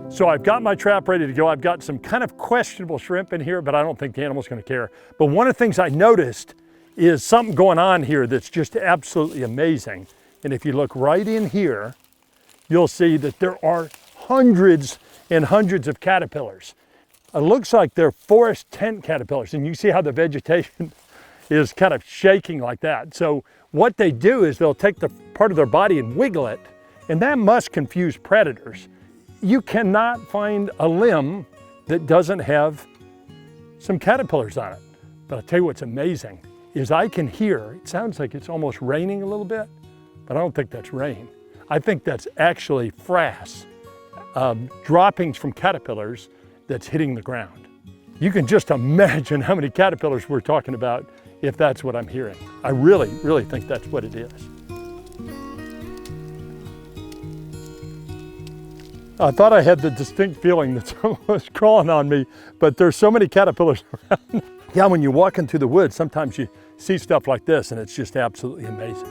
So I've got my trap ready to go. I've got some kind of questionable shrimp in here, but I don't think the animal's gonna care. But one of the things I noticed is something going on here that's just absolutely amazing. And if you look right in here, you'll see that there are hundreds and hundreds of caterpillars. It looks like they're forest tent caterpillars, and you see how the vegetation is kind of shaking like that. So what they do is they'll take the part of their body and wiggle it, and that must confuse predators. You cannot find a limb that doesn't have some caterpillars on it. But I'll tell you what's amazing is I can hear, it sounds like it's almost raining a little bit, but I don't think that's rain. I think that's actually frass, droppings from caterpillars that's hitting the ground. You can just imagine how many caterpillars we're talking about if that's what I'm hearing. I really, really think that's what it is. I thought I had the distinct feeling that someone was crawling on me, but there's so many caterpillars around. Yeah, when you're walking through the woods, sometimes you see stuff like this and it's just absolutely amazing.